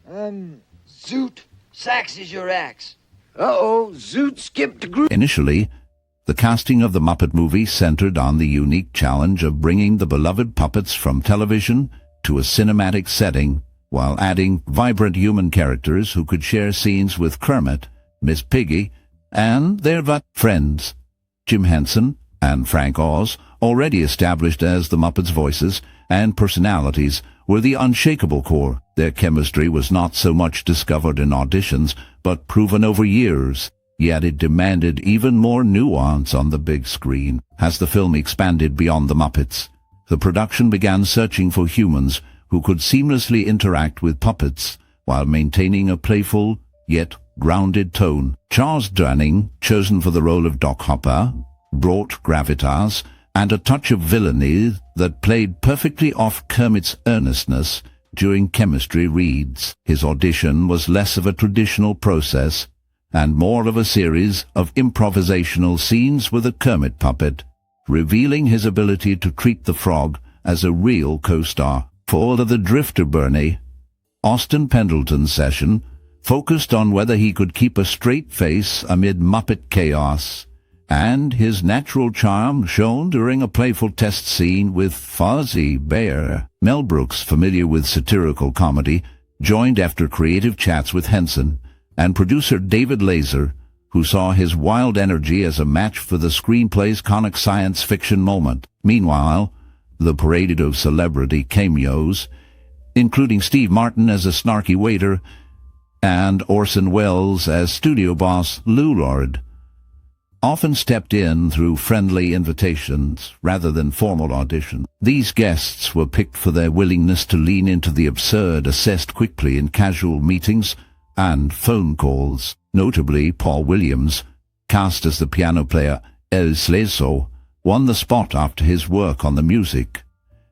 Zoot. Sax is your axe. Uh-oh, Zoot skipped the group. Initially, the casting of the Muppet movie centered on the unique challenge of bringing the beloved puppets from television to a cinematic setting, while adding vibrant human characters who could share scenes with Kermit, Miss Piggy, and their friends, Jim Henson and Frank Oz, already established as the Muppets' voices and personalities, were the unshakable core. Their chemistry was not so much discovered in auditions, but proven over years. Yet it demanded even more nuance on the big screen. As the film expanded beyond the Muppets, the production began searching for humans who could seamlessly interact with puppets while maintaining a playful yet grounded tone. Charles Durning, chosen for the role of Doc Hopper, brought gravitas and a touch of villainy that played perfectly off Kermit's earnestness during chemistry reads. His audition was less of a traditional process and more of a series of improvisational scenes with a Kermit puppet, revealing his ability to treat the frog as a real co-star. For the Drifter Bernie, Austin Pendleton's session focused on whether he could keep a straight face amid Muppet chaos, and his natural charm shone during a playful test scene with Fozzie Bear. Mel Brooks, familiar with satirical comedy, joined after creative chats with Henson and producer David Laser, who saw his wild energy as a match for the screenplay's conic science fiction moment. Meanwhile, the parade of celebrity cameos, including Steve Martin as a snarky waiter and Orson Welles as studio boss Lou Lord, often stepped in through friendly invitations rather than formal auditions. These guests were picked for their willingness to lean into the absurd, assessed quickly in casual meetings and phone calls. Notably, Paul Williams, cast as the piano player El Sleezo, won the spot after his work on the music.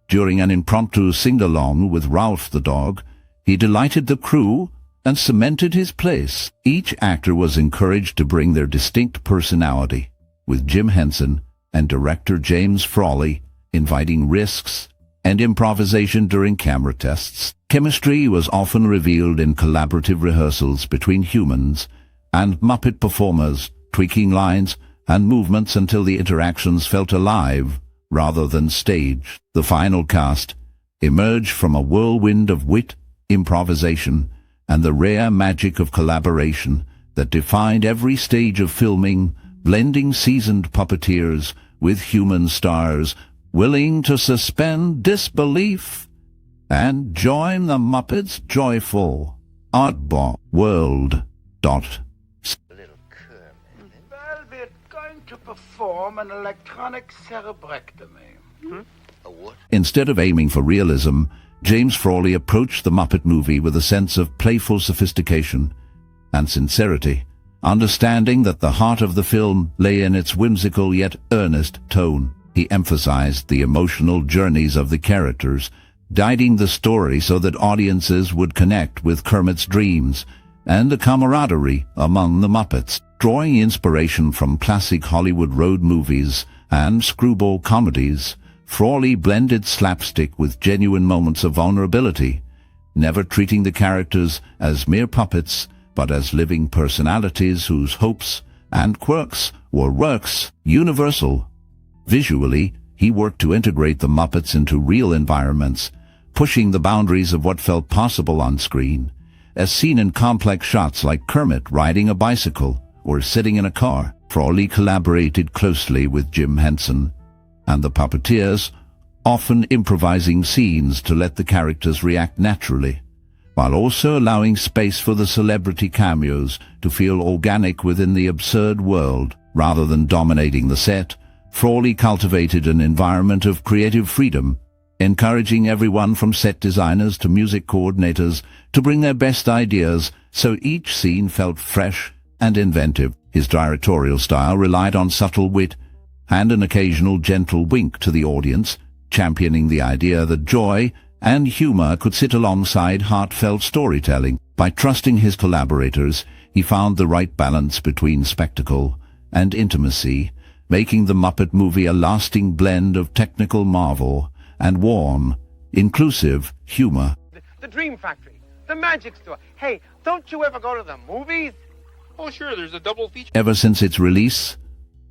During an impromptu sing-along with Ralph the dog, he delighted the crew and cemented his place. Each actor was encouraged to bring their distinct personality, with Jim Henson and director James Frawley inviting risks and improvisation during camera tests. Chemistry was often revealed in collaborative rehearsals between humans and Muppet performers, tweaking lines and movements until the interactions felt alive rather than staged. The final cast emerged from a whirlwind of wit, improvisation, and the rare magic of collaboration that defined every stage of filming, blending seasoned puppeteers with human stars willing to suspend disbelief and join the Muppets' joyful oddball world. Little Kermit. Well, we're going to perform an electronic cerebrectomy. A what? Instead of aiming for realism, James Frawley approached the Muppet movie with a sense of playful sophistication and sincerity, understanding that the heart of the film lay in its whimsical yet earnest tone. He emphasized the emotional journeys of the characters, guiding the story so that audiences would connect with Kermit's dreams and the camaraderie among the Muppets. Drawing inspiration from classic Hollywood road movies and screwball comedies, Frawley blended slapstick with genuine moments of vulnerability, never treating the characters as mere puppets, but as living personalities whose hopes and quirks were works universal. Visually, he worked to integrate the Muppets into real environments, pushing the boundaries of what felt possible on screen, as seen in complex shots like Kermit riding a bicycle or sitting in a car. Frawley collaborated closely with Jim Henson and the puppeteers, often improvising scenes to let the characters react naturally, while also allowing space for the celebrity cameos to feel organic within the absurd world. Rather than dominating the set, Frawley cultivated an environment of creative freedom, encouraging everyone from set designers to music coordinators to bring their best ideas so each scene felt fresh and inventive. His directorial style relied on subtle wit and an occasional gentle wink to the audience, championing the idea that joy and humor could sit alongside heartfelt storytelling. By trusting his collaborators, he found the right balance between spectacle and intimacy, making the Muppet movie a lasting blend of technical marvel and warm, inclusive humor. The Dream Factory, The magic store. Hey, don't you ever go to the movies? Oh, sure, there's a double feature. Ever since its release,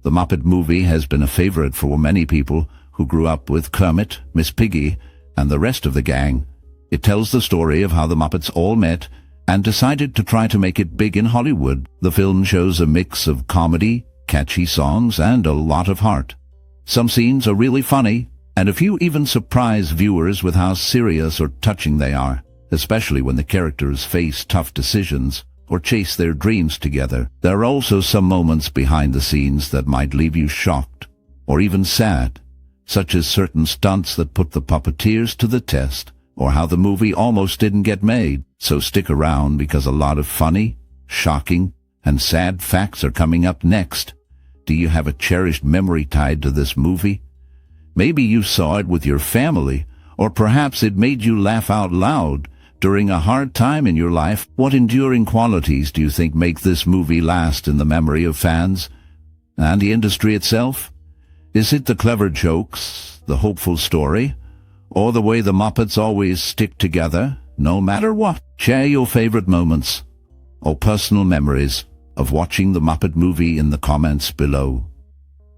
the Muppet movie has been a favorite for many people who grew up with Kermit, Miss Piggy, and the rest of the gang. It tells the story of how the Muppets all met and decided to try to make it big in Hollywood. The film shows a mix of comedy, catchy songs, and a lot of heart. Some scenes are really funny, and a few even surprise viewers with how serious or touching they are, especially when the characters face tough decisions or chase their dreams together. There are also some moments behind the scenes that might leave you shocked or even sad, such as certain stunts that put the puppeteers to the test, or how the movie almost didn't get made. So stick around, because a lot of funny, shocking, and sad facts are coming up next. Do you have a cherished memory tied to this movie? Maybe you saw it with your family, or perhaps it made you laugh out loud during a hard time in your life. What enduring qualities do you think make this movie last in the memory of fans and the industry itself? Is it the clever jokes, the hopeful story, or the way the Muppets always stick together, no matter what? Share your favorite moments or personal memories of watching the Muppet movie in the comments below.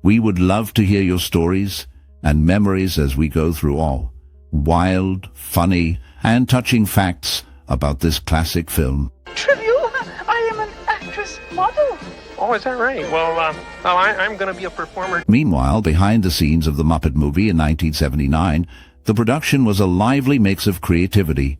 We would love to hear your stories and memories as we go through all wild, funny, and touching facts about this classic film. Tribute? I am an actress model. Oh, is that right? Well, I'm going to be a performer. Meanwhile, behind the scenes of the Muppet movie in 1979, the production was a lively mix of creativity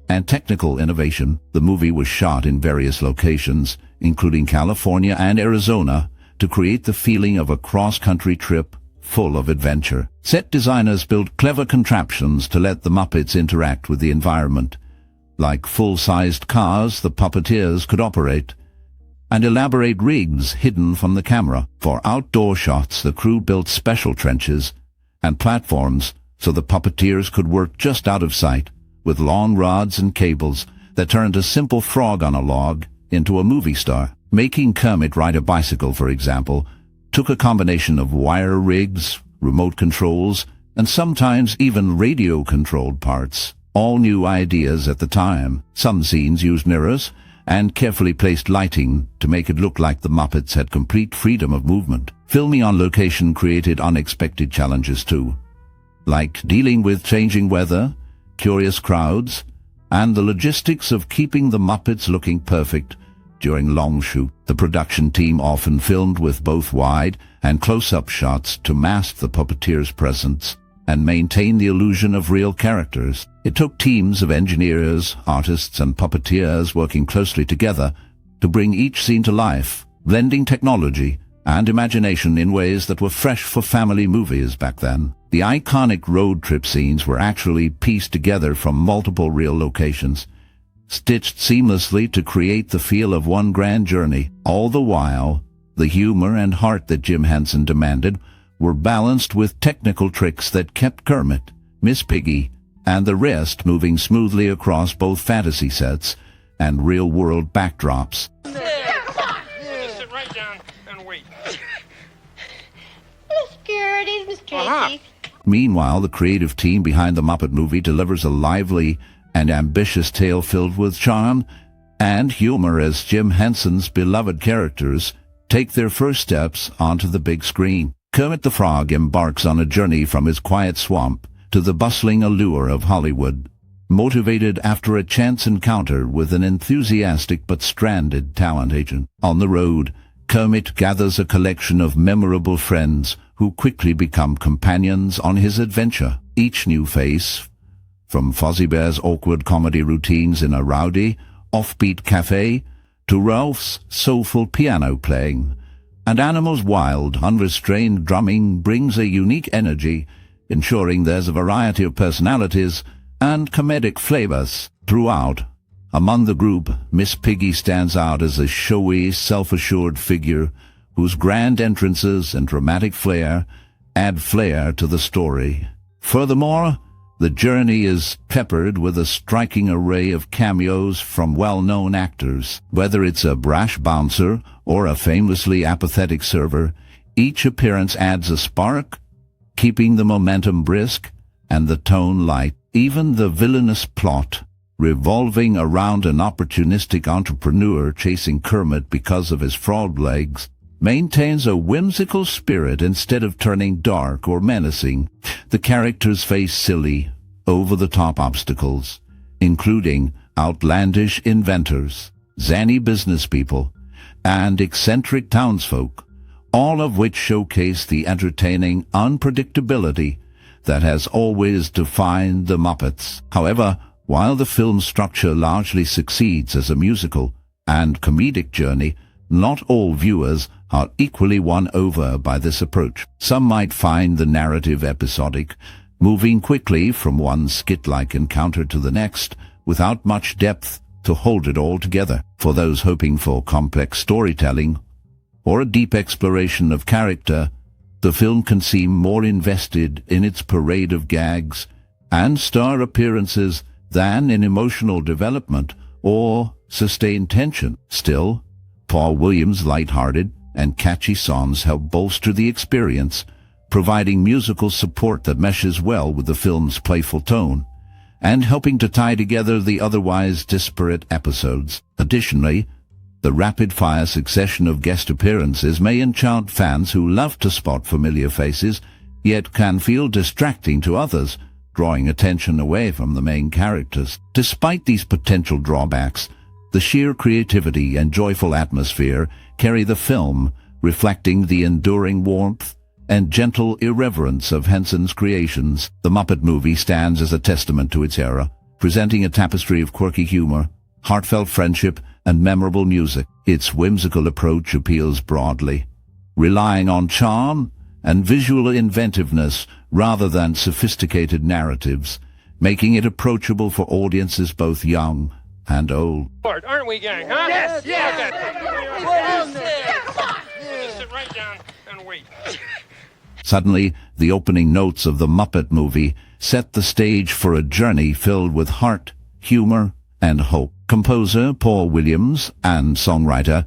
and technical innovation. The movie was shot in various locations, including California and Arizona, to create the feeling of a cross-country trip full of adventure. Set designers built clever contraptions to let the Muppets interact with the environment, like full-sized cars the puppeteers could operate, and elaborate rigs hidden from the camera. For outdoor shots, the crew built special trenches and platforms so the puppeteers could work just out of sight, with long rods and cables that turned a simple frog on a log into a movie star. Making Kermit ride a bicycle, for example, took a combination of wire rigs, remote controls, and sometimes even radio-controlled parts. All new ideas at the time. Some scenes used mirrors and carefully placed lighting to make it look like the Muppets had complete freedom of movement. Filming on location created unexpected challenges too, like dealing with changing weather, curious crowds, and the logistics of keeping the Muppets looking perfect during long shoot. The production team often filmed with both wide and close-up shots to mask the puppeteers' presence and maintain the illusion of real characters. It took teams of engineers, artists, and puppeteers working closely together to bring each scene to life, blending technology and imagination in ways that were fresh for family movies back then. The iconic road trip scenes were actually pieced together from multiple real locations, stitched seamlessly to create the feel of one grand journey. All the while, the humor and heart that Jim Henson demanded were balanced with technical tricks that kept Kermit, Miss Piggy, and the rest moving smoothly across both fantasy sets and real-world backdrops. Just sit right down and wait. Securities, Miss Tracy. Meanwhile, the creative team behind the Muppet movie delivers a lively and ambitious tale filled with charm and humor as Jim Henson's beloved characters take their first steps onto the big screen. Kermit the Frog embarks on a journey from his quiet swamp to the bustling allure of Hollywood, motivated after a chance encounter with an enthusiastic but stranded talent agent. On the road, Kermit gathers a collection of memorable friends who quickly become companions on his adventure. Each new face, from Fozzie Bear's awkward comedy routines in a rowdy, offbeat cafe, to Ralph's soulful piano playing, and Animal's wild, unrestrained drumming, brings a unique energy, ensuring there's a variety of personalities and comedic flavors throughout. Among the group, Miss Piggy stands out as a showy, self-assured figure whose grand entrances and dramatic flair add flair to the story. Furthermore, the journey is peppered with a striking array of cameos from well-known actors. Whether it's a brash bouncer or a famously apathetic server, each appearance adds a spark, keeping the momentum brisk and the tone light. Even the villainous plot revolving around an opportunistic entrepreneur chasing Kermit because of his frog legs, maintains a whimsical spirit instead of turning dark or menacing. The characters face silly, over-the-top obstacles, including outlandish inventors, zany business people, and eccentric townsfolk, all of which showcase the entertaining unpredictability that has always defined the Muppets. However, while the film's structure largely succeeds as a musical and comedic journey, not all viewers are equally won over by this approach. Some might find the narrative episodic, moving quickly from one skit-like encounter to the next, without much depth to hold it all together. For those hoping for complex storytelling or a deep exploration of character, the film can seem more invested in its parade of gags and star appearances than in emotional development or sustained tension. Still, Paul Williams' light-hearted and catchy songs help bolster the experience, providing musical support that meshes well with the film's playful tone, and helping to tie together the otherwise disparate episodes. Additionally, the rapid-fire succession of guest appearances may enchant fans who love to spot familiar faces, yet can feel distracting to others, drawing attention away from the main characters. Despite these potential drawbacks, the sheer creativity and joyful atmosphere carry the film, reflecting the enduring warmth and gentle irreverence of Henson's creations. The Muppet movie stands as a testament to its era, presenting a tapestry of quirky humor, heartfelt friendship, and memorable music. Its whimsical approach appeals broadly, relying on charm and visual inventiveness rather than sophisticated narratives, making it approachable for audiences both young and old. Lord, aren't we, gang, huh? Yes, yes. Just sit right down and wait. Suddenly, the opening notes of the Muppet movie set the stage for a journey filled with heart, humor, and hope. Composer Paul Williams and songwriter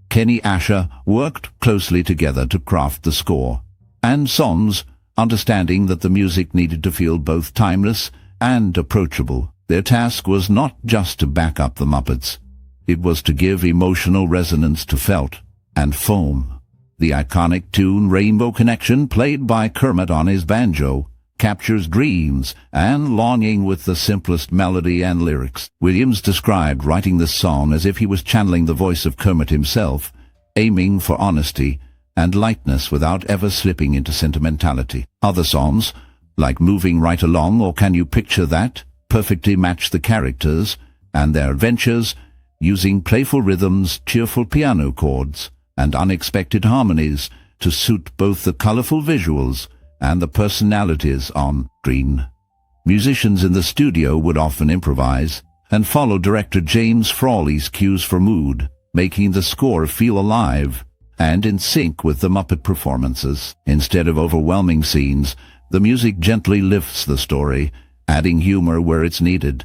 Kenny Asher worked closely together to craft the score and songs, understanding that the music needed to feel both timeless and approachable. Their task was not just to back up the Muppets. It was to give emotional resonance to Felt and Foam. The iconic tune Rainbow Connection, played by Kermit on his banjo, captures dreams and longing with the simplest melody and lyrics. Williams described writing this song as if he was channeling the voice of Kermit himself, aiming for honesty and lightness without ever slipping into sentimentality. Other songs, like Moving Right Along or Can You Picture That, perfectly match the characters and their adventures, using playful rhythms, cheerful piano chords, and unexpected harmonies to suit both the colorful visuals and the personalities on screen. Musicians in the studio would often improvise and follow director James Frawley's cues for mood, making the score feel alive and in sync with the Muppet performances. Instead of overwhelming scenes, the music gently lifts the story, adding humor where it's needed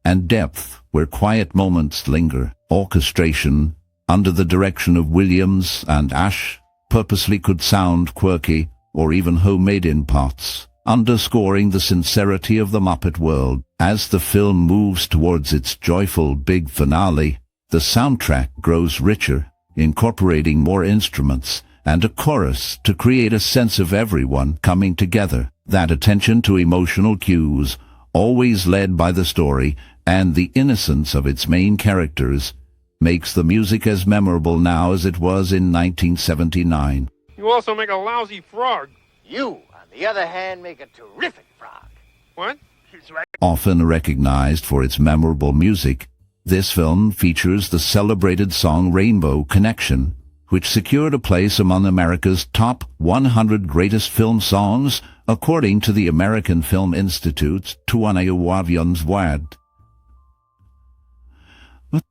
and depth where quiet moments linger. Orchestration, under the direction of Williams and Ash, purposely could sound quirky or even homemade in parts, underscoring the sincerity of the Muppet world. As the film moves towards its joyful big finale, the soundtrack grows richer, incorporating more instruments and a chorus to create a sense of everyone coming together. That attention to emotional cues, always led by the story and the innocence of its main characters, makes the music as memorable now as it was in 1979. You also make a lousy frog. You, on the other hand, make a terrific frog. What? He's right. Often recognized for its memorable music, this film features the celebrated song Rainbow Connection, which secured a place among America's top 100 greatest film songs, according to the American Film Institute's 2021's Word.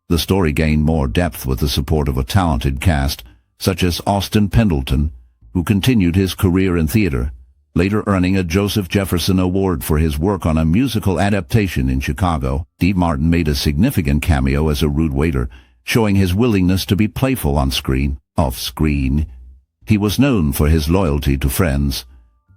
The story gained more depth with the support of a talented cast, such as Austin Pendleton, who continued his career in theater, later earning a Joseph Jefferson Award for his work on a musical adaptation in Chicago. Steve Martin made a significant cameo as a rude waiter, showing his willingness to be playful on screen. Off-screen, he was known for his loyalty to friends,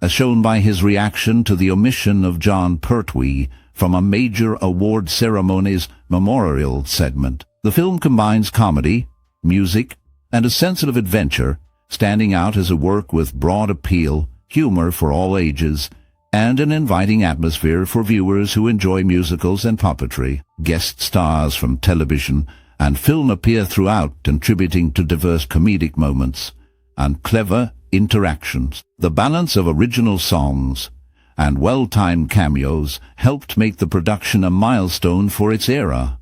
as shown by his reaction to the omission of John Pertwee from a major award ceremony's memorial segment. The film combines comedy, music, and a sense of adventure, standing out as a work with broad appeal, humor for all ages, and an inviting atmosphere for viewers who enjoy musicals and puppetry. Guest stars from television and film appear throughout, contributing to diverse comedic moments and clever interactions. The balance of original songs and well-timed cameos helped make the production a milestone for its era,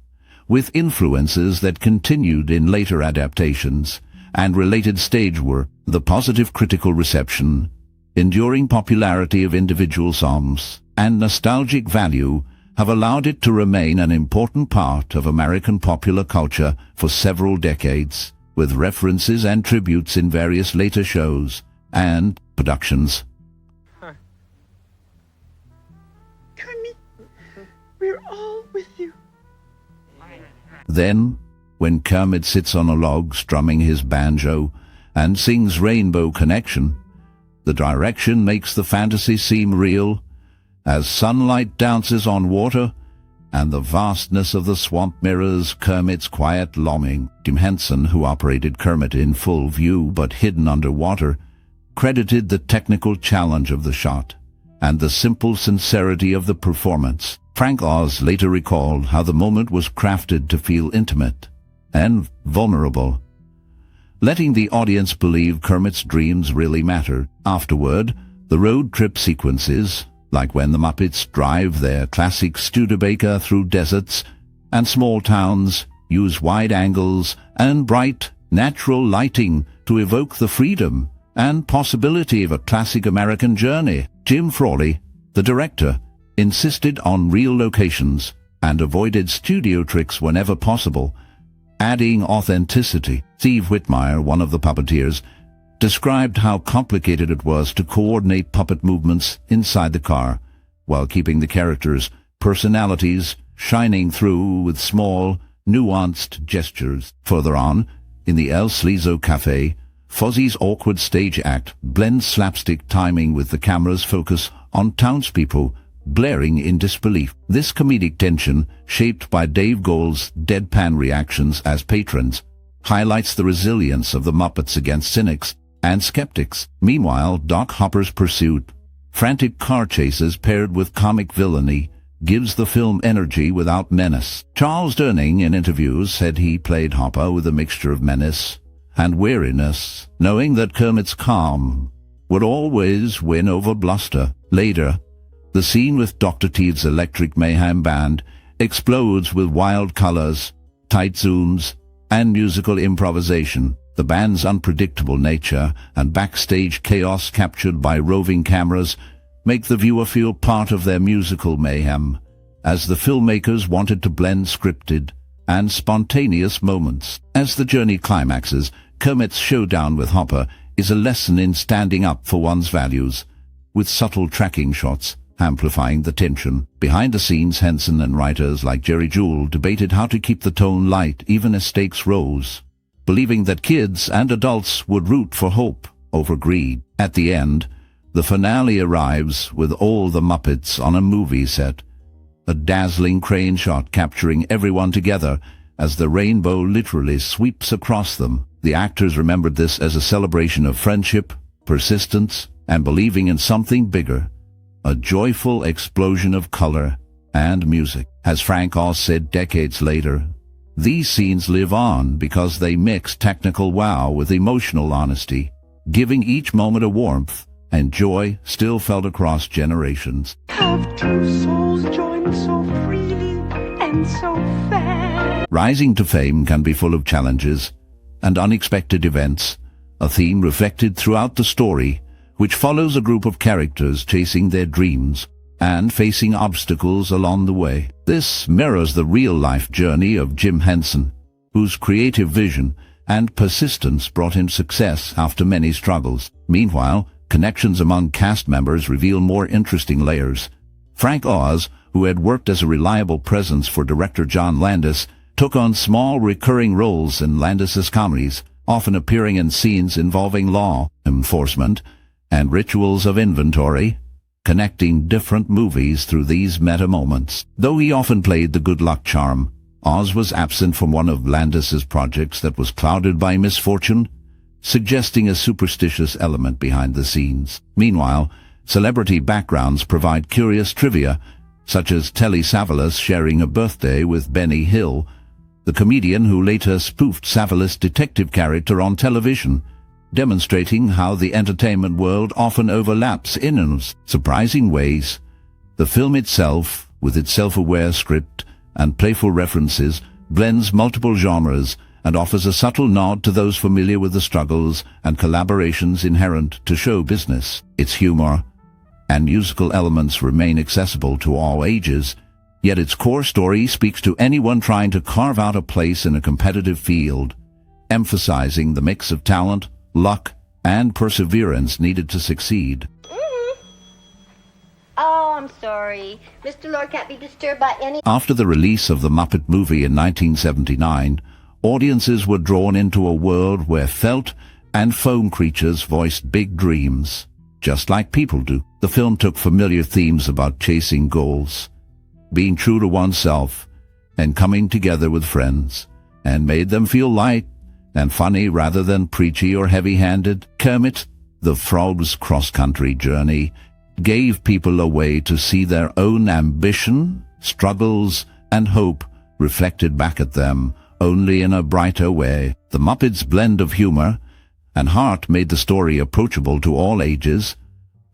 with influences that continued in later adaptations and related stage work. The positive critical reception, enduring popularity of individual songs, and nostalgic value have allowed it to remain an important part of American popular culture for several decades, with references and tributes in various later shows and productions. Kermit, we're all with you. Then, when Kermit sits on a log strumming his banjo and sings Rainbow Connection, the direction makes the fantasy seem real, as sunlight dances on water and the vastness of the swamp mirrors Kermit's quiet longing. Henson, who operated Kermit in full view but hidden underwater, credited the technical challenge of the shot and the simple sincerity of the performance. Frank Oz later recalled how the moment was crafted to feel intimate and vulnerable, letting the audience believe Kermit's dreams really matter. Afterward, the road trip sequences, like when the Muppets drive their classic Studebaker through deserts and small towns, use wide angles and bright, natural lighting to evoke the freedom and possibility of a classic American journey. Jim Frawley, the director, insisted on real locations and avoided studio tricks whenever possible, adding authenticity. Steve Whitmire, one of the puppeteers, described how complicated it was to coordinate puppet movements inside the car, while keeping the characters' personalities shining through with small, nuanced gestures. Further on, in the El Sleezo Cafe, Fozzie's awkward stage act blends slapstick timing with the camera's focus on townspeople blaring in disbelief. This comedic tension, shaped by Dave Goelz's deadpan reactions as patrons, highlights the resilience of the Muppets against cynics and skeptics. Meanwhile, Doc Hopper's pursuit, frantic car chases paired with comic villainy, gives the film energy without menace. Charles Durning, in interviews, said he played Hopper with a mixture of menace and weariness, knowing that Kermit's calm would always win over bluster. Later, the scene with Dr. Teeth's Electric Mayhem Band explodes with wild colors, tight zooms, and musical improvisation. The band's unpredictable nature and backstage chaos captured by roving cameras make the viewer feel part of their musical mayhem, as the filmmakers wanted to blend scripted and spontaneous moments. As the journey climaxes, Kermit's showdown with Hopper is a lesson in standing up for one's values, with subtle tracking shots amplifying the tension. Behind the scenes, Henson and writers like Jerry Gould debated how to keep the tone light even as stakes rose, believing that kids and adults would root for hope over greed. At the end, the finale arrives with all the Muppets on a movie set, a dazzling crane shot capturing everyone together as the rainbow literally sweeps across them. The actors remembered this as a celebration of friendship, persistence, and believing in something bigger, a joyful explosion of color and music. As Frank Oz said decades later, these scenes live on because they mix technical wow with emotional honesty, giving each moment a warmth and joy still felt across generations. Have two souls joined so freely and so fair. Rising to fame can be full of challenges and unexpected events, a theme reflected throughout the story, which follows a group of characters chasing their dreams and facing obstacles along the way. This mirrors the real-life journey of Jim Henson, whose creative vision and persistence brought him success after many struggles. Meanwhile, connections among cast members reveal more interesting layers. Frank Oz, who had worked as a reliable presence for director John Landis, took on small recurring roles in Landis's comedies, often appearing in scenes involving law enforcement and rituals of inventory. connecting different movies through these meta-moments. Though he often played the good luck charm, Oz was absent from one of Landis's projects that was clouded by misfortune, suggesting a superstitious element behind the scenes. Meanwhile, celebrity backgrounds provide curious trivia, such as Telly Savalas sharing a birthday with Benny Hill, the comedian who later spoofed Savalas' detective character on television, demonstrating how the entertainment world often overlaps in surprising ways. The film itself, with its self-aware script and playful references, blends multiple genres and offers a subtle nod to those familiar with the struggles and collaborations inherent to show business. Its humor and musical elements remain accessible to all ages, yet its core story speaks to anyone trying to carve out a place in a competitive field, emphasizing the mix of talent, luck, and perseverance needed to succeed. Oh, I'm sorry. Mr. Lord can't be disturbed by any... After the release of the Muppet movie in 1979, audiences were drawn into a world where felt and foam creatures voiced big dreams, just like people do. The film took familiar themes about chasing goals, being true to oneself, and coming together with friends, and made them feel light and funny rather than preachy or heavy-handed. Kermit, the Frog's cross-country journey, gave people a way to see their own ambition, struggles, and hope reflected back at them, only in a brighter way. The Muppets' blend of humor and heart made the story approachable to all ages,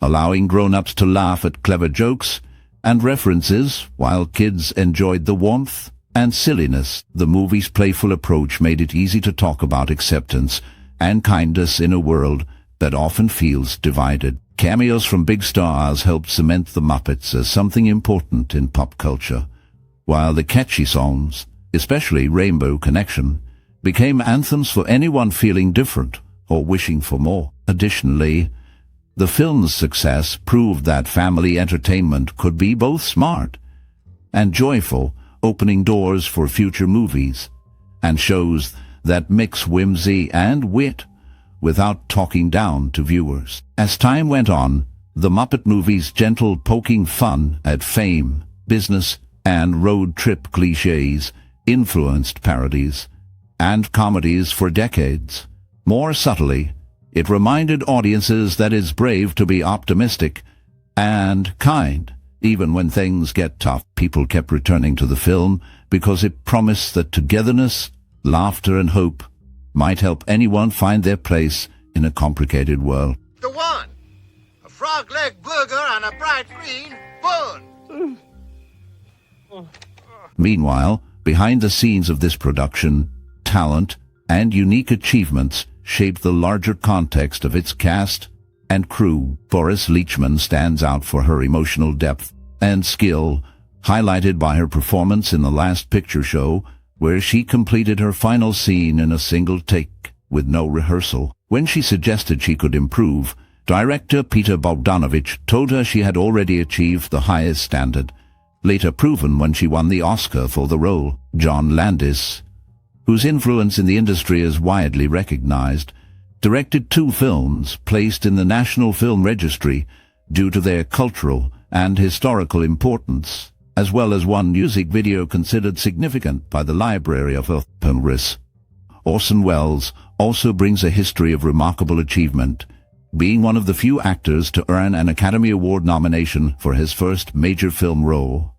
allowing grown-ups to laugh at clever jokes and references while kids enjoyed the warmth and silliness. The movie's playful approach made it easy to talk about acceptance and kindness in a world that often feels divided. Cameos from big stars helped cement the Muppets as something important in pop culture, while the catchy songs, especially Rainbow Connection, became anthems for anyone feeling different or wishing for more. Additionally, the film's success proved that family entertainment could be both smart and joyful, opening doors for future movies and shows that mix whimsy and wit without talking down to viewers. As time went on, the Muppet movie's gentle poking fun at fame, business, and road trip cliches influenced parodies and comedies for decades. More subtly, it reminded audiences that it's brave to be optimistic and kind. Even when things get tough, people kept returning to the film because it promised that togetherness, laughter, and hope might help anyone find their place in a complicated world. The one, a frog leg burger on a bright green bun. Meanwhile, behind the scenes of this production, talent and unique achievements shaped the larger context of its cast and crew. Cloris Leachman stands out for her emotional depth and skill, highlighted by her performance in The Last Picture Show, where she completed her final scene in a single take with no rehearsal. When she suggested she could improve, director Peter Bogdanovich told her she had already achieved the highest standard, later proven when she won the Oscar for the role. John Landis, whose influence in the industry is widely recognized, directed 2 films placed in the National Film Registry due to their cultural and historical importance, as well as one music video considered significant by the Library of Congress. Orson Welles also brings a history of remarkable achievement, being one of the few actors to earn an Academy Award nomination for his first major film role.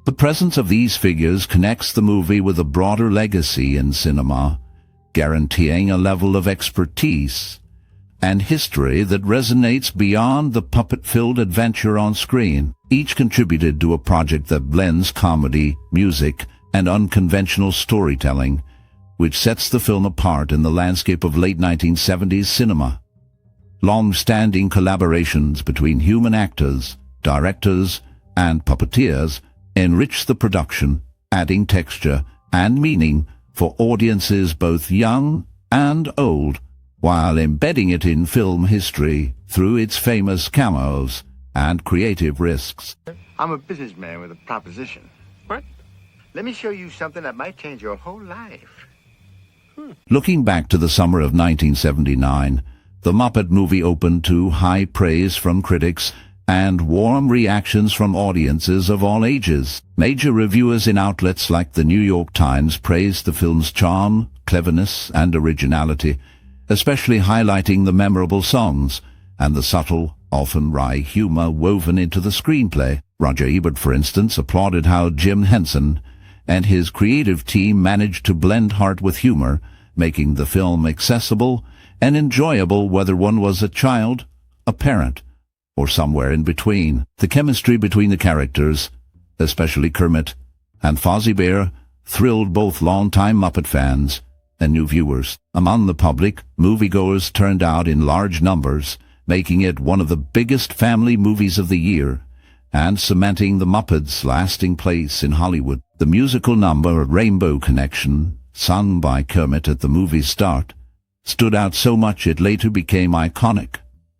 The presence of these figures connects the movie with a broader legacy in cinema, guaranteeing a level of expertise and history that resonates beyond the puppet-filled adventure on screen. Each contributed to a project that blends comedy, music, and unconventional storytelling, which sets the film apart in the landscape of late 1970s cinema. Long-standing collaborations between human actors, directors, and puppeteers enrich the production, adding texture and meaning for audiences both young and old, while embedding it in film history through its famous cameos and creative risks. I'm a businessman with a proposition. What? Let me show you something that might change your whole life. Looking back to the summer of 1979, The Muppet movie opened to high praise from critics and warm reactions from audiences of all ages. Major reviewers in outlets like the New York Times praised the film's charm, cleverness, and originality, especially highlighting the memorable songs and the subtle, often wry humor woven into the screenplay. Roger Ebert, for instance, applauded how Jim Henson and his creative team managed to blend heart with humor, making the film accessible and enjoyable whether one was a child, a parent, or somewhere in between. The chemistry between the characters, especially Kermit and Fozzie Bear, thrilled both longtime Muppet fans and new viewers. Among the public, moviegoers turned out in large numbers, making it one of the biggest family movies of the year and cementing the Muppets' lasting place in Hollywood. The musical number Rainbow Connection, sung by Kermit at the movie's start, stood out so much it later became iconic,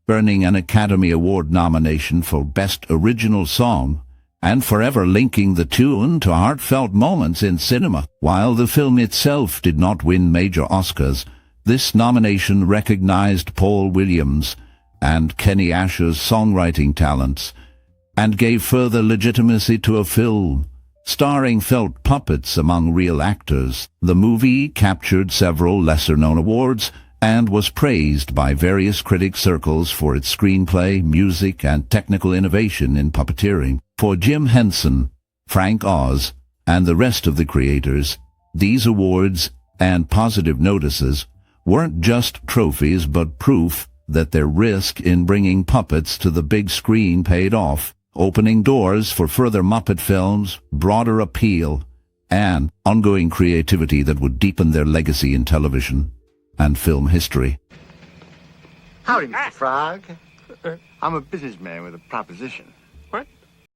earning an Academy Award nomination for Best Original Song and forever linking the tune to heartfelt moments in cinema. While the film itself did not win major Oscars, this nomination recognized Paul Williams and Kenny Asher's songwriting talents and gave further legitimacy to a film starring felt puppets among real actors. The movie captured several lesser-known awards and was praised by various critic circles for its screenplay, music, and technical innovation in puppeteering. For Jim Henson, Frank Oz, and the rest of the creators, these awards and positive notices weren't just trophies but proof that their risk in bringing puppets to the big screen paid off, opening doors for further Muppet films, broader appeal, and ongoing creativity that would deepen their legacy in television and film history. Howdy, Mr. Frog. I'm a businessman with a proposition. What?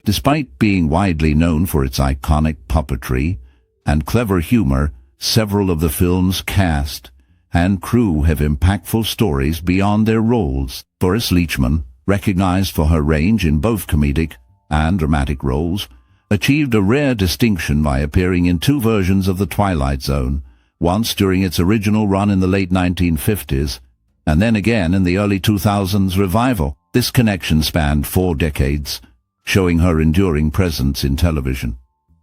Despite being widely known for its iconic puppetry and clever humor, several of the film's cast and crew have impactful stories beyond their roles. Cloris Leachman, recognized for her range in both comedic and dramatic roles, achieved a rare distinction by appearing in two versions of The Twilight Zone, once during its original run in the late 1950s, and then again in the early 2000s revival. This connection spanned 4 decades, showing her enduring presence in television.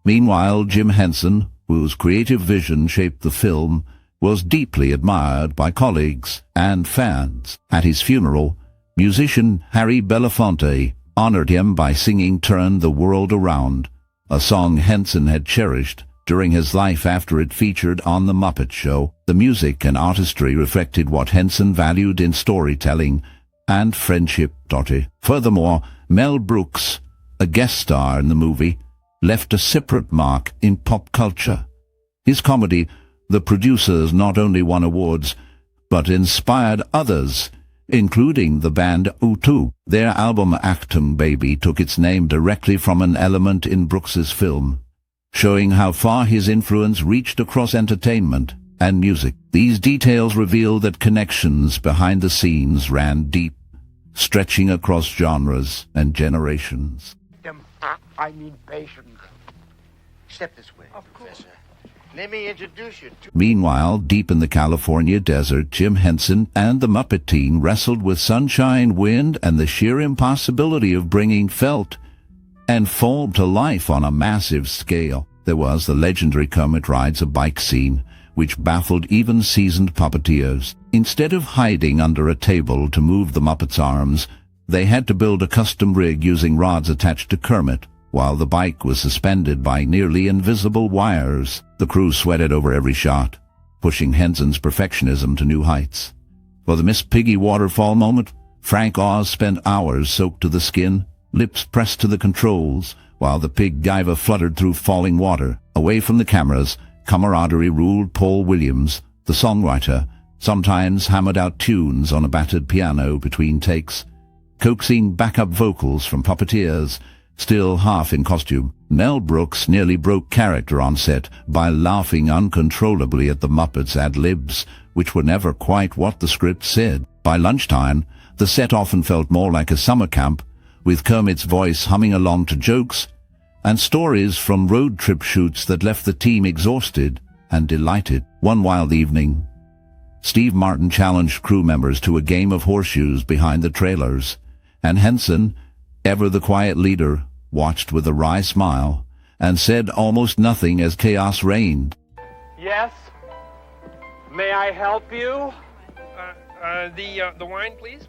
Meanwhile, Jim Henson, whose creative vision shaped the film, was deeply admired by colleagues and fans. At his funeral, musician Harry Belafonte honored him by singing "Turn the World Around," a song Henson had cherished during his life after it featured on The Muppet Show. The music and artistry reflected what Henson valued in storytelling and friendship. Furthermore, Mel Brooks, a guest star in the movie, left a separate mark in pop culture. His comedy, The Producers, not only won awards, but inspired others, including the band U2. Their album Achtung Baby took its name directly from an element in Brooks's film, showing how far his influence reached across entertainment and music. These details reveal that connections behind the scenes ran deep, stretching across genres and generations. I mean patience. Step this way, Professor. Let me introduce you to... Meanwhile, deep in the California desert, Jim Henson and the Muppet team wrestled with sunshine, wind, and the sheer impossibility of bringing felt and foam to life on a massive scale. There was the legendary Kermit rides a bike scene, which baffled even seasoned puppeteers. Instead of hiding under a table to move the Muppets' arms, they had to build a custom rig using rods attached to Kermit, while the bike was suspended by nearly invisible wires. The crew sweated over every shot, pushing Henson's perfectionism to new heights. For the Miss Piggy waterfall moment, Frank Oz spent hours soaked to the skin, lips pressed to the controls, while the pig diver fluttered through falling water. Away from the cameras, camaraderie ruled. Paul Williams, the songwriter, sometimes hammered out tunes on a battered piano between takes, coaxing backup vocals from puppeteers still half in costume. Mel Brooks nearly broke character on set by laughing uncontrollably at the Muppets' ad-libs, which were never quite what the script said. By lunchtime, the set often felt more like a summer camp, with Kermit's voice humming along to jokes and stories from road trip shoots that left the team exhausted and delighted. One wild evening, Steve Martin challenged crew members to a game of horseshoes behind the trailers, and Henson, ever the quiet leader, watched with a wry smile and said almost nothing as chaos reigned. Yes? May I help you? The wine, please.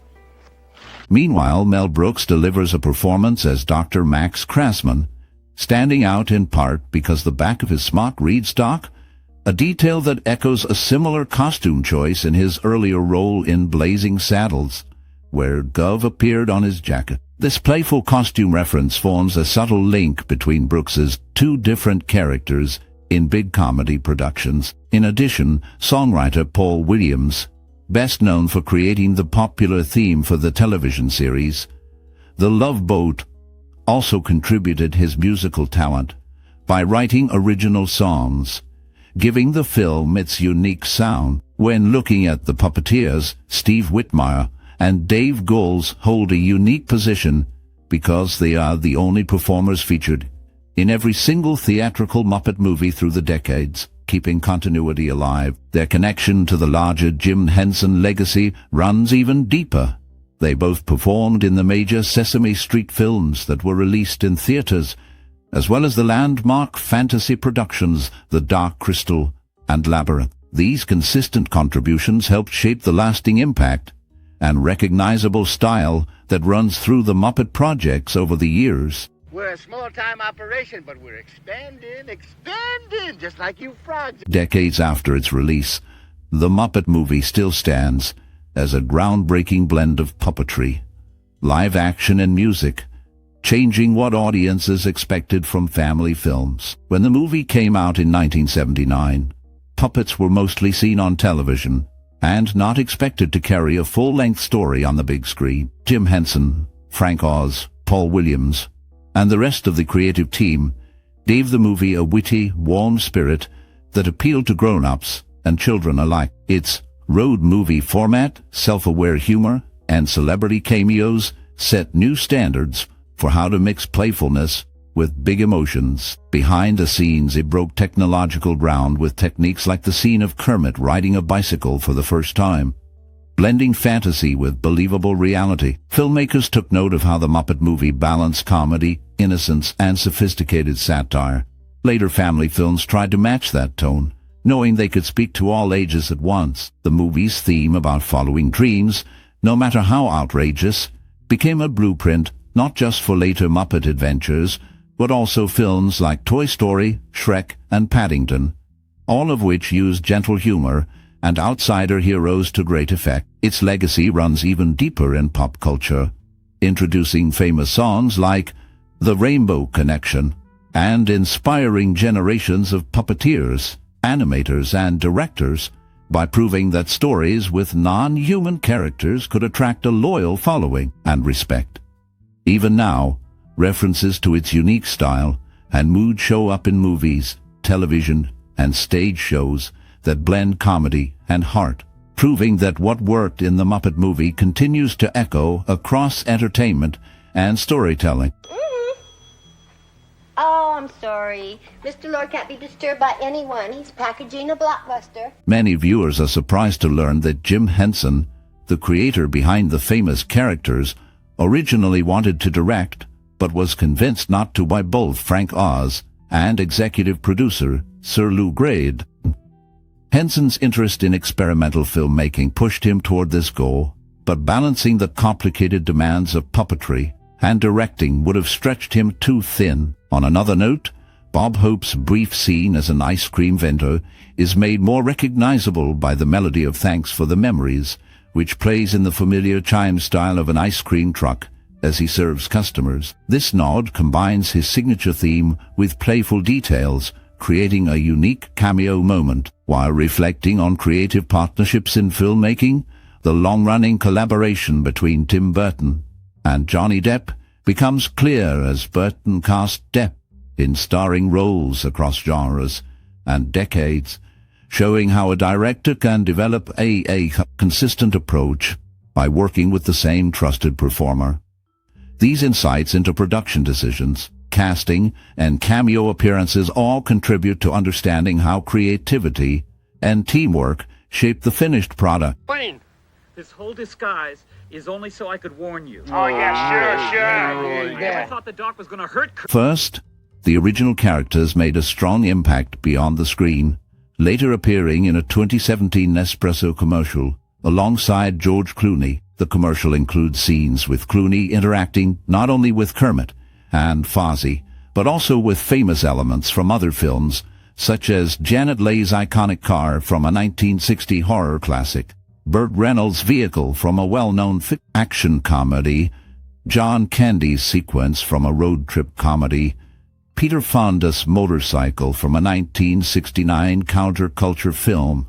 Meanwhile, Mel Brooks delivers a performance as Dr. Max Krassman, standing out in part because the back of his smock read stock, a detail that echoes a similar costume choice in his earlier role in Blazing Saddles, where Gov appeared on his jacket. This playful costume reference forms a subtle link between Brooks's two different characters in big comedy productions. In addition, songwriter Paul Williams, best known for creating the popular theme for the television series The Love Boat, also contributed his musical talent by writing original songs, giving the film its unique sound. When looking at the puppeteers, Steve Whitmire and Dave Goelz hold a unique position because they are the only performers featured in every single theatrical Muppet movie through the decades, keeping continuity alive. Their connection to the larger Jim Henson legacy runs even deeper. They both performed in the major Sesame Street films that were released in theaters, as well as the landmark fantasy productions The Dark Crystal and Labyrinth. These consistent contributions helped shape the lasting impact and recognizable style that runs through the Muppet projects over the years. We're a small-time operation, but we're expanding, just like you frogs. Decades after its release, the Muppet movie still stands as a groundbreaking blend of puppetry, live action and music, changing what audiences expected from family films. When the movie came out in 1979, puppets were mostly seen on television and not expected to carry a full-length story on the big screen. Jim Henson, Frank Oz, Paul Williams, and the rest of the creative team gave the movie a witty, warm spirit that appealed to grown-ups and children alike. Its road movie format, self-aware humor, and celebrity cameos set new standards for how to mix playfulness with big emotions. Behind the scenes, it broke technological ground with techniques like the scene of Kermit riding a bicycle for the first time, blending fantasy with believable reality. Filmmakers took note of how the Muppet movie balanced comedy, innocence, and sophisticated satire. Later family films tried to match that tone, knowing they could speak to all ages at once. The movie's theme about following dreams, no matter how outrageous, became a blueprint not just for later Muppet adventures, but also films like Toy Story, Shrek, and Paddington, all of which used gentle humor and outsider heroes to great effect. Its legacy runs even deeper in pop culture, introducing famous songs like The Rainbow Connection and inspiring generations of puppeteers, animators, and directors by proving that stories with non-human characters could attract a loyal following and respect. Even now, references to its unique style and mood show up in movies, television, and stage shows that blend comedy and heart, proving that what worked in the Muppet movie continues to echo across entertainment and storytelling. Oh, I'm sorry. Mr. Lord can't be disturbed by anyone. He's packaging a blockbuster. Many viewers are surprised to learn that Jim Henson, the creator behind the famous characters, originally wanted to direct, but was convinced not to by both Frank Oz and executive producer Sir Lou Grade. Henson's interest in experimental filmmaking pushed him toward this goal, but balancing the complicated demands of puppetry and directing would have stretched him too thin. On another note, Bob Hope's brief scene as an ice cream vendor is made more recognizable by the melody of Thanks for the Memories, which plays in the familiar chime style of an ice cream truck as he serves customers. This nod combines his signature theme with playful details, creating a unique cameo moment. While reflecting on creative partnerships in filmmaking, the long-running collaboration between Tim Burton and Johnny Depp becomes clear as Burton cast Depp in starring roles across genres and decades, showing how a director can develop a consistent approach by working with the same trusted performer. These insights into production decisions, casting, and cameo appearances all contribute to understanding how creativity and teamwork shaped the finished product. Plain. This whole disguise is only so I could warn you. Oh, yeah, sure. I never thought the doc was going to hurt First, the original characters made a strong impact beyond the screen, later appearing in a 2017 Nespresso commercial alongside George Clooney. The commercial includes scenes with Clooney interacting not only with Kermit and Fozzie, but also with famous elements from other films, such as Janet Leigh's iconic car from a 1960 horror classic, Burt Reynolds' vehicle from a well-known action comedy, John Candy's sequence from a road trip comedy, Peter Fonda's motorcycle from a 1969 counterculture film,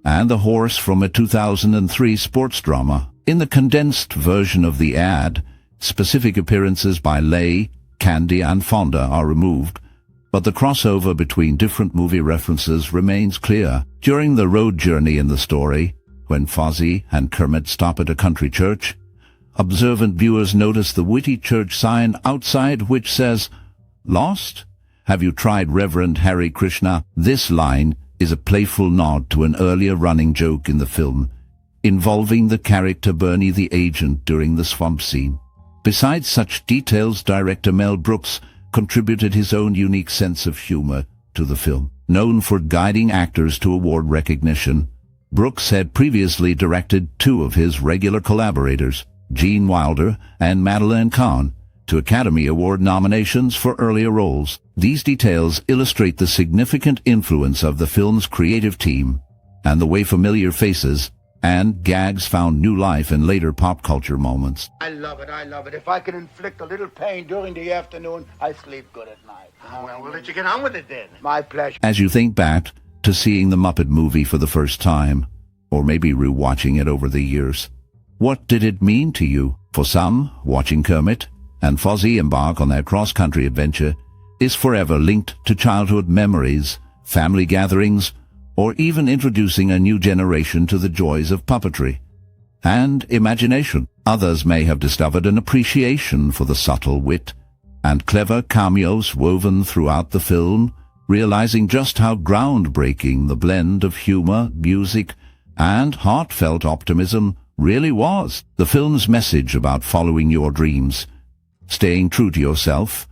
and the horse from a 2003 sports drama. In the condensed version of the ad, specific appearances by Leigh, Candy, and Fonda are removed, but the crossover between different movie references remains clear. During the road journey in the story, when Fozzie and Kermit stop at a country church, observant viewers notice the witty church sign outside which says, "Lost? Have you tried Reverend Hare Krishna?" This line is a playful nod to an earlier running joke in the film, involving the character Bernie the agent during the swamp scene. Besides such details, director Mel Brooks contributed his own unique sense of humor to the film. Known for guiding actors to award recognition, Brooks had previously directed two of his regular collaborators, Gene Wilder and Madeline Kahn, to Academy Award nominations for earlier roles. These details illustrate the significant influence of the film's creative team and the way familiar faces and gags found new life in later pop culture moments. I love it. If I can inflict a little pain during the afternoon, I sleep good at night. Well, we'll let you get on with it then. My pleasure. As you think back to seeing the Muppet movie for the first time, or maybe rewatching it over the years, what did it mean to you? For some, watching Kermit and Fozzie embark on their cross-country adventure is forever linked to childhood memories, family gatherings, or even introducing a new generation to the joys of puppetry and imagination. Others may have discovered an appreciation for the subtle wit and clever cameos woven throughout the film, realizing just how groundbreaking the blend of humor, music, and heartfelt optimism really was. The film's message about following your dreams, staying true to yourself,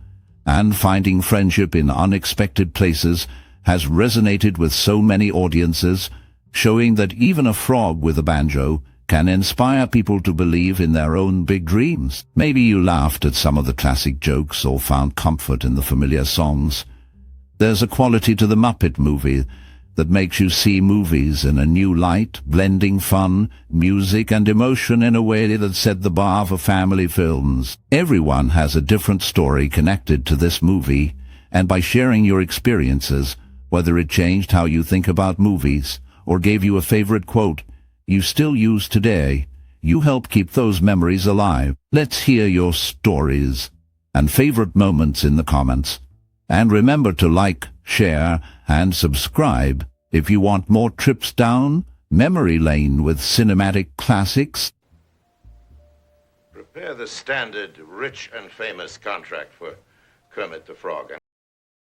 and finding friendship in unexpected places has resonated with so many audiences, showing that even a frog with a banjo can inspire people to believe in their own big dreams. Maybe you laughed at some of the classic jokes or found comfort in the familiar songs. There's a quality to the Muppet movie that makes you see movies in a new light, blending fun, music, and emotion in a way that set the bar for family films. Everyone has a different story connected to this movie, and by sharing your experiences, whether it changed how you think about movies or gave you a favorite quote you still use today, you help keep those memories alive. Let's hear your stories and favorite moments in the comments. And remember to like, share, and subscribe if you want more trips down memory lane with cinematic classics. Prepare the standard rich and famous contract for Kermit the Frog.